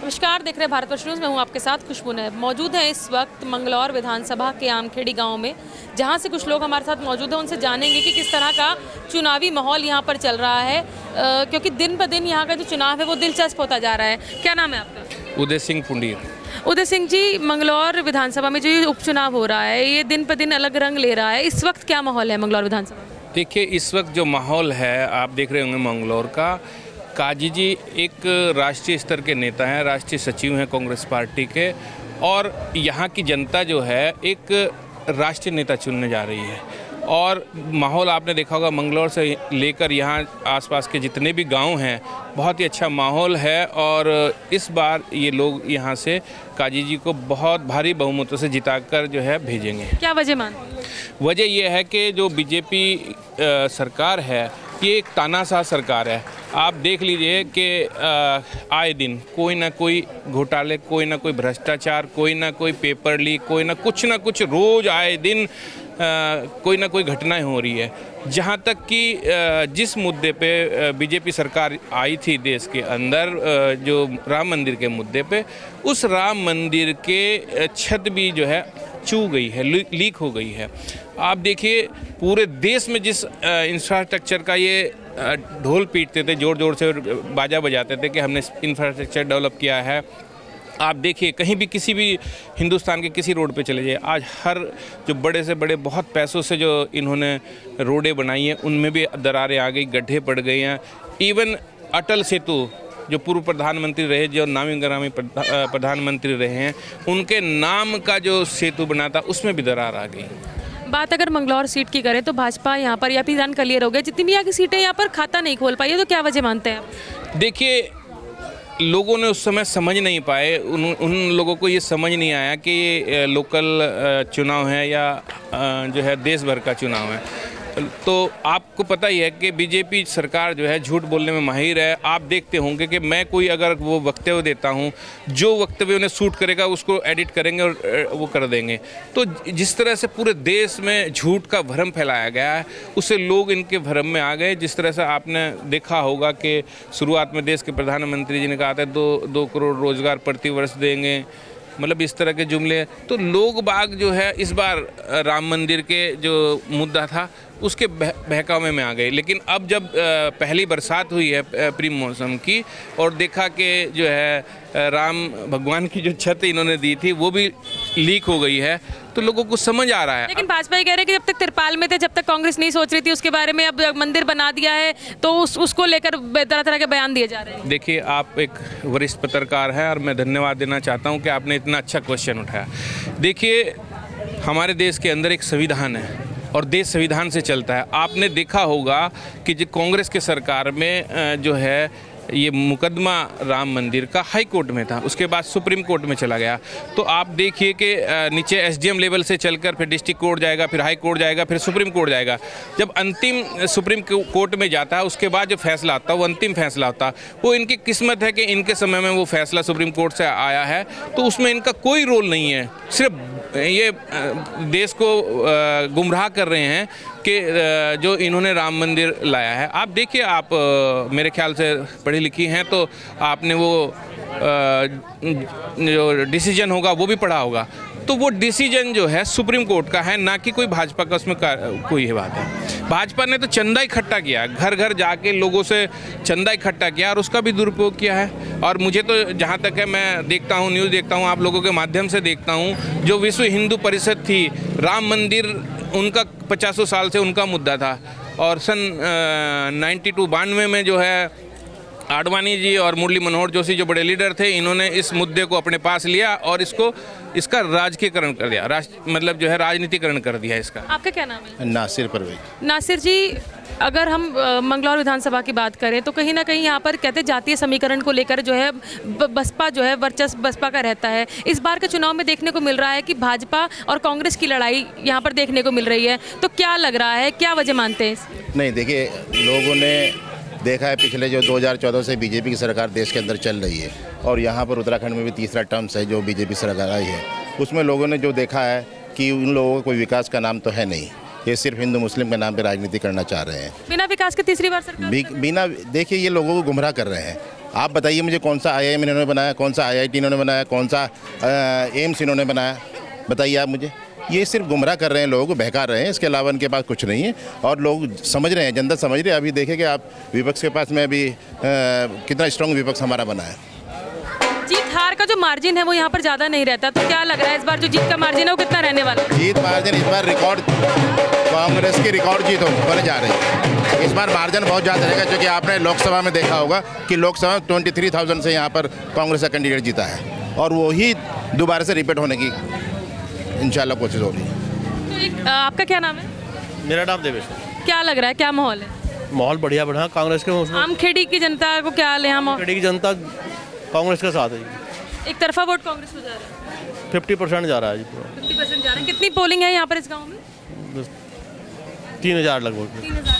नमस्कार, देख रहे हैं भारतवर्ष न्यूज़। मैं हूं आपके साथ खुशबू नैब। मौजूद है इस वक्त मंगलौर विधानसभा के आमखेड़ी गांव में, जहां से कुछ लोग हमारे साथ मौजूद हैं। उनसे जानेंगे कि किस तरह का चुनावी माहौल यहां पर चल रहा है, क्योंकि दिन ब दिन यहां का जो चुनाव है वो दिलचस्प होता जा रहा है। क्या नाम है आपका? उदय सिंह पुंडीर। उदय सिंह जी, मंगलौर विधानसभा में जो ये उपचुनाव हो रहा है, ये दिन ब दिन अलग रंग ले रहा है। इस वक्त क्या माहौल है मंगलौर विधानसभा? देखिए, इस वक्त जो माहौल है आप देख रहे होंगे मंगलौर का। काजी जी एक राष्ट्रीय स्तर के नेता हैं, राष्ट्रीय सचिव हैं कांग्रेस पार्टी के, और यहाँ की जनता जो है एक राष्ट्रीय नेता चुनने जा रही है। और माहौल आपने देखा होगा, मंगलौर से लेकर यहाँ आसपास के जितने भी गांव हैं, बहुत ही अच्छा माहौल है। और इस बार ये लोग यहाँ से काजी जी को बहुत भारी बहुमतों से जिताकर जो है भेजेंगे। क्या वजह मानते हैं? वजह यह है कि जो बीजेपी सरकार है, ये एक तानाशाह सरकार है। आप देख लीजिए कि आए दिन कोई ना कोई घोटाले, कोई ना कोई भ्रष्टाचार, कोई ना कोई पेपर लीक, कोई ना कुछ रोज़ आए दिन कोई ना कोई घटनाएं हो रही है। जहां तक कि जिस मुद्दे पे बीजेपी सरकार आई थी देश के अंदर, जो राम मंदिर के मुद्दे पे, उस राम मंदिर के छत भी जो है चू गई है, लीक हो गई है। आप देखिए, पूरे देश में जिस इंफ्रास्ट्रक्चर का ये ढोल पीटते थे, जोर जोर से बाजा बजाते थे कि हमने इंफ्रास्ट्रक्चर डेवलप किया है, आप देखिए कहीं भी किसी भी हिंदुस्तान के किसी रोड पे चले जाइए, आज हर जो बड़े से बड़े बहुत पैसों से जो इन्होंने रोडें बनाई हैं, उनमें भी दरारें आ गई, गड्ढे पड़ गए हैं। इवन अटल सेतु, जो पूर्व प्रधानमंत्री रहे, जो नामी ग्रामी प्रधानमंत्री रहे हैं, उनके नाम का जो सेतु बना था, उसमें भी दरार आ गई। बात अगर मंगलौर सीट की करें तो भाजपा यहाँ पर या फिर क्लियर हो गया, जितनी भी यहाँ की सीटें यहाँ पर खाता नहीं खोल पाई है, तो क्या वजह मानते हैं आप? देखिए, लोगों ने उस समय समझ नहीं पाए, उन लोगों को ये समझ नहीं आया कि ये लोकल चुनाव है या जो है देश भर का चुनाव है। तो आपको पता ही है कि बीजेपी सरकार जो है झूठ बोलने में माहिर है। आप देखते होंगे कि मैं कोई अगर वो वक्तव्य देता हूँ, जो वक्तव्य उन्हें सूट करेगा उसको एडिट करेंगे और वो कर देंगे। तो जिस तरह से पूरे देश में झूठ का भ्रम फैलाया गया है, उससे लोग इनके भ्रम में आ गए। जिस तरह से आपने देखा होगा कि शुरुआत में देश के प्रधानमंत्री जी ने कहा था 2 करोड़ रोजगार प्रति वर्ष देंगे, मतलब इस तरह के जुमले। तो लोग बाग जो है इस बार राम मंदिर के जो मुद्दा था उसके बहकावे में आ गए। लेकिन अब जब पहली बरसात हुई है प्री मौसम की, और देखा कि जो है राम भगवान की जो छत इन्होंने दी थी वो भी लीक हो गई है, तो लोगों को समझ आ रहा है। लेकिन भाजपा ये कह रहे हैं कि जब तक तिरपाल में थे, जब तक कांग्रेस नहीं सोच रही थी उसके बारे में, अब मंदिर बना दिया है तो उसको लेकर तरह तरह के बयान दिए जा रहे हैं। देखिए, आप एक वरिष्ठ पत्रकार हैं और मैं धन्यवाद देना चाहता हूं कि आपने इतना अच्छा क्वेश्चन उठाया। देखिए, हमारे देश के अंदर एक संविधान है और देश संविधान से चलता है। आपने देखा होगा कि जो कांग्रेस के सरकार में जो है ये मुकदमा राम मंदिर का हाई कोर्ट में था, उसके बाद सुप्रीम कोर्ट में चला गया। तो आप देखिए कि नीचे एसडीएम लेवल से चलकर फिर डिस्ट्रिक्ट कोर्ट जाएगा, फिर हाई कोर्ट जाएगा, फिर सुप्रीम कोर्ट जाएगा। जब अंतिम सुप्रीम कोर्ट में जाता है, उसके बाद जो फैसला आता है वो अंतिम फैसला होता है। वो इनकी किस्मत है कि इनके समय में वो फैसला सुप्रीम कोर्ट से आया है, तो उसमें इनका कोई रोल नहीं है। सिर्फ ये देश को गुमराह कर रहे हैं कि जो इन्होंने राम मंदिर लाया है। आप देखिए, आप मेरे ख्याल से पढ़ी लिखी हैं, तो आपने वो जो डिसीजन होगा वो भी पढ़ा होगा। तो वो डिसीजन जो है सुप्रीम कोर्ट का है, ना कि कोई भाजपा का उसमें कोई है बात है। भाजपा ने तो चंदा इकट्ठा किया, घर घर जाके लोगों से चंदा इकट्ठा किया और उसका भी दुरुपयोग किया है। और मुझे तो जहाँ तक है, मैं देखता हूँ, न्यूज़ देखता हूँ, आप लोगों के माध्यम से देखता हूँ, जो विश्व हिंदू परिषद थी, राम मंदिर उनका 50 साल से उनका मुद्दा था। और सन 92 में जो है आडवाणी जी और मुरली मनोहर जोशी जो बड़े लीडर थे, इन्होंने इस मुद्दे को अपने पास लिया और इसका राजकीयकरण कर दिया, मतलब जो है राजनीतिकरण कर दिया इसका। आपका क्या नाम है? नासिर परवेज। नासिर जी, अगर हम मंगलौर विधानसभा की बात करें तो कहीं ना कहीं यहाँ पर कहते जातीय समीकरण को लेकर जो है बसपा जो है वर्चस्व बसपा का रहता है। इस बार के चुनाव में देखने को मिल रहा है कि भाजपा और कांग्रेस की लड़ाई यहाँ पर देखने को मिल रही है, तो क्या लग रहा है, क्या वजह मानते हैं? नहीं, देखिए, लोगों ने देखा है पिछले जो 2014 से बीजेपी की सरकार देश के अंदर चल रही है, और यहाँ पर उत्तराखंड में भी तीसरा टर्म्स है जो बीजेपी सरकार आई है, उसमें लोगों ने जो देखा है कि उन लोगों को कोई विकास का नाम तो है नहीं, ये सिर्फ हिंदू मुस्लिम के नाम पे राजनीति करना चाह रहे हैं। बिना विकास के तीसरी बार सरकार बिना देखिए, ये लोगों को गुमराह कर रहे हैं। आप बताइए मुझे कौन सा IIM इन्होंने बनाया, कौन सा IIT इन्होंने बनाया, कौन सा एम्स इन्होंने बनाया, बताइए आप मुझे। ये सिर्फ गुमराह कर रहे हैं, लोगों को बहका रहे हैं, इसके अलावा इनके पास कुछ नहीं है। और लोग समझ रहे हैं, जनता समझ रही है। अभी देखें कि आप विपक्ष के पास में अभी कितना स्ट्रॉन्ग विपक्ष हमारा बना है। जीत हार का जो मार्जिन है वो यहाँ पर ज़्यादा नहीं रहता, तो क्या लग रहा है इस बार जो जीत का मार्जिन है वो कितना रहने वाला है? जीत मार्जिन इस बार रिकॉर्ड, कांग्रेस की रिकॉर्ड जीत होने जा रही है। इस बार मार्जिन बहुत ज़्यादा रहेगा, क्योंकि आपने लोकसभा में देखा होगा कि लोकसभा में 23,000 से यहाँ पर कांग्रेस का कैंडिडेट जीता है, और वही दोबारा से रिपीट होने की इंशाल्लाह कोशिश हो रही है। तो आपका क्या नाम है? मेरा नाम देवेश है। क्या लग रहा है, क्या माहौल है? माहौल बढ़िया बढ़ा कांग्रेस के, उसमें आमखेड़ी की जनता को क्या हाल है यहाँ माहौल? की जनता कांग्रेस के साथ है। एक तरफा वोट कांग्रेस को जा रहा है, 50% जा रहा है जी, 50% जा रहा है। कितनी पोलिंग है यहाँ पर इस गाँव में? 3,000 लगभग। 3,000।